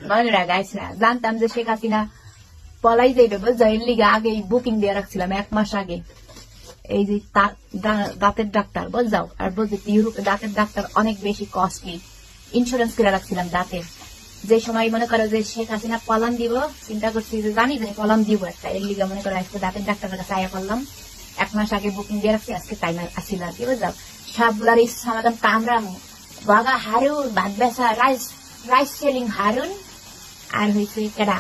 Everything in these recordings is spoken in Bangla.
বন্ধুরা গাইসরা জানতাম যে শেখ হাসিনা পলাই যাইবে বুঝছো, এর লিগে আগে বুকিং দিয়ে রাখছিলাম 1 মাস আগে। এই যে দাঁতের ডাক্তার বুঝাও, আর বুঝতে ইউরোপে দাঁতের ডাক্তার অনেক বেশি কস্টলি, ইন্স্যুরেন্স করে রাখছিলাম দাঁতের। যে সময় মনে করো যে শেখ হাসিনা পলান দিব, চিন্তা করছি যে জানি যে পলান দিব একটা, এর লিগে মনে করো আজকে দাঁতের ডাক্তারের কাছে আয়া করলাম। 1 মাস আগে বুকিং দিয়ে রাখছি, আজকে টাইম আসছিল আর কি বুঝাও। সবগুলার ইচ্ছা সমাধান কামড়ামু বাগা হারুন, ভাত বেসা রাইস সেলিং হারুন, আর হয়েছে কেডা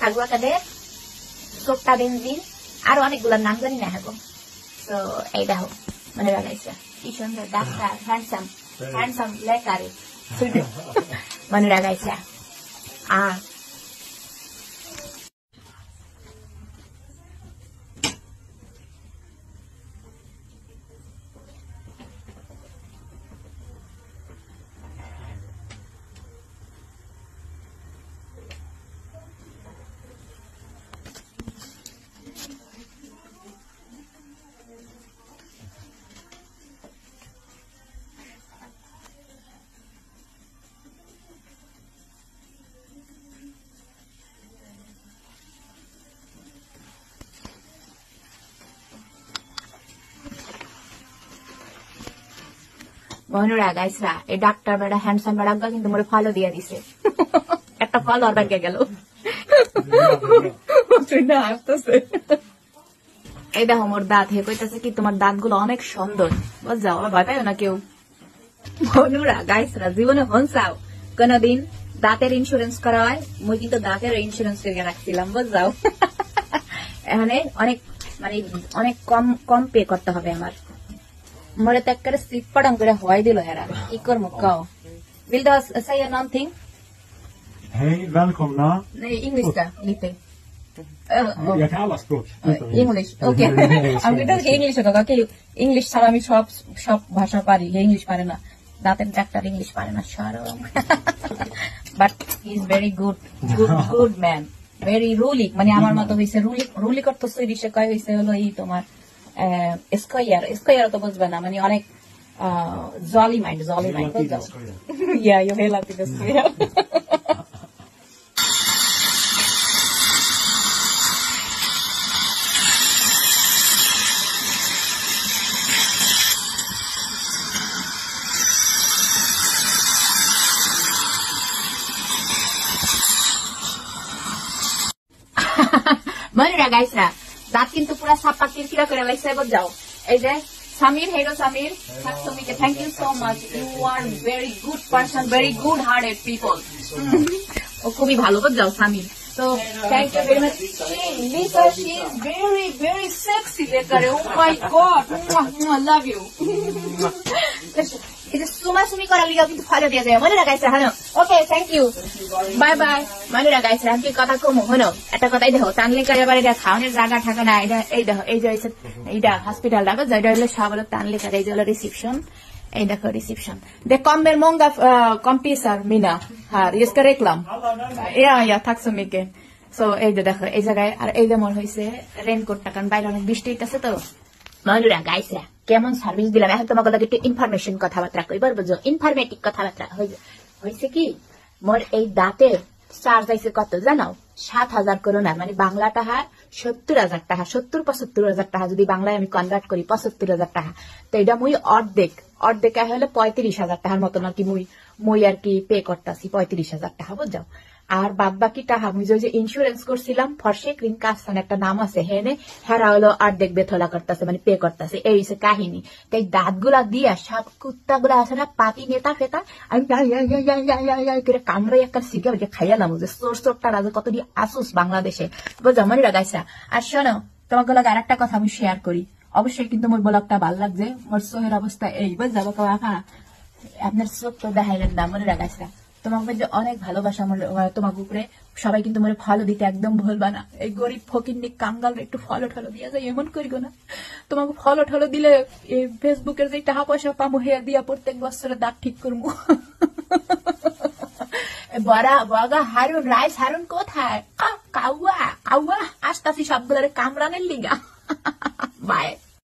কাগুয়া কাদের সোপটা বেনজিন, আরো অনেকগুলোর নাম জানি না এখন। তো এই দেখো মনে রাখাইছে কি সুন্দর ডাক্তার, হ্যান্ডসাম লেখারে মনে রাখাইছে। বন্ধুরা গাইসরা এই ডাক্তার বেড়া হ্যান্ডসাম বেড়া কিন্তু মোরে ফলো দিয়ে দিছে, একটা ফল আর ব্যাগে গেল। এই দেখো মোর দাঁত, হে কইতাছে কি তোমার দাঁত গুলো অনেক সুন্দর বুঝাও, ভয় পাইও না কেউ। বন্ধুরা গাইসরা জীবনে হনসাও কোনদিন দাঁতের ইন্স্যুরেন্স করা হয়, মুই কিন্তু দাঁতের ইন্স্যুরেন্স করে রাখছিলাম বুঝাও। এখানে অনেক মানে অনেক কম পে করতে হবে আমার। মরে তো একটা সিট পড়াং করে হয় দিল হেরা, কি করবো কাও? Vill du säga någonting? Hej, välkomna. Nej, engelska lite. Jag kan alla språk. English, okej. আমি তো ইংলিশ কথা কি, ইংলিশ ছাড়া আমি সব ভাষা পারি, ইংলিশ পারে না। দাঁতের ডাক্তার ইংলিশ পারে না, শরম। But he is very good man, very Rulli, মানে আমার মতো হয়েছে রুলি করতে সুইডিশে কয় হয়েছে হলো এই তোমার স্কয়ার তো বুঝবে না, মানে অনেক জলি মাইন্ড বুঝছো। ইয়া ইউ হেলা থেকে স্কয়ার। বন্ধুরা গাইসরা দাঁত কিন্তু পুরা সাপা কিরকিরা করে লাইছে বুঝাও। এই যে সামির, হেলো সামির, সাকসমিকে thank you so much, you are very good person, very good hearted people. ও খুবই ভালো বুঝাও সামির, তো thank you very much. Lisa she is very very sexy লেকারে, oh my god, I love you. এটা সুমাসুমি করার লিগে কিন্তু ফলো দিয়ে যায় মনে রাখাইছে। হ্যাঁ okay thank you, bye bye. মনে রাখাইছে আমি কথা কমো হনো একটা কথাই দেখো, তানলিকার এবার এটা খাওয়ানোর জায়গা থাকে না, এটা এই দেখো এই যে এইটা হসপিটাল দেখো, যেটা হলো সব হলো তানলিকার, এই যে হলো রিসিপশন, এই দেখো reception. Det kommer många kompisar mina här, jag ska reklam. Ja, tack så mycket. Så এই যে দেখো এই জায়গায়, আর এই যে মোর হয়েছে রেনকোটটা, কারণ বাইরে অনেক বৃষ্টি হইতেছে তো। বন্ধুরা গাইছে কেমন সার্ভিস দিলাম, এখন তোমাকে একটু ইনফরমেশন কথাবার্তা কইবার বুঝো, ইনফরমেটিভ কথাবার্তা হয়েছে কি, মোর এই দাঁতের চার্জ আইছে কত জানো, 7,000 করোনা, মানে বাংলা টাকা 70,000 টাকা, 70-75,000 টাকা, যদি বাংলায় আমি কনভার্ট করি 75,000 টাকা। তো এটা মুই অর্ধেক হলে 35,000 টাকার মতো নাকি মুই আর কি পে করতেছি, 35,000 টাকা বুঝাও। আর বাদ বাকি টাকা মুই যে ইন্স্যুরেন্স করছিলাম ফরসে ক্রিম কাস্তান একটা নাম আছে, হেরা হলো অর্ধেক বেথলা করতেছে, মানে পে করতেছে, এই হচ্ছে কাহিনী। তাই দাঁত গুলা দিয়া সব কুত্তা গুলা আছে না পাতি নেতা ফেতা, আমি করে কামড়াই একটা শিখে খাইয়ালাম, যে সোরটা রাজা কত দিয়ে আসুস বাংলাদেশে বুঝা মনে রাখাইছা। আর শোনো তোমাকে লাগে আর একটা কথা আমি শেয়ার করি, অবশ্যই কিন্তু মোর ব্লগটা ভালো লাগছে, মোর চোখের অবস্থা এই বুঝাবো কাকা, আপনার চোখ তো দেখাইলেন না মনে রাখাইছা। তোমার মধ্যে অনেক ভালোবাসা তোমার উপরে, সবাই কিন্তু মনে ফলো দিতে একদম ভুলবা না। এই গরিব ফকিন্নি কাঙ্গাল একটু ফলো ঠলো দিয়া যায়, এমন করিও না। তোমাকে ফলো ঠলো দিলে এই ফেসবুকের যে টাকা পয়সা পাবো হেয়া দিয়া প্রত্যেক বছরে দাঁত ঠিক করবো। বগা হারুন রাইস হারুন কোথায়, কাউয়া আসতাছি সবগুলোরে কামড়ানের লিগা। বাই।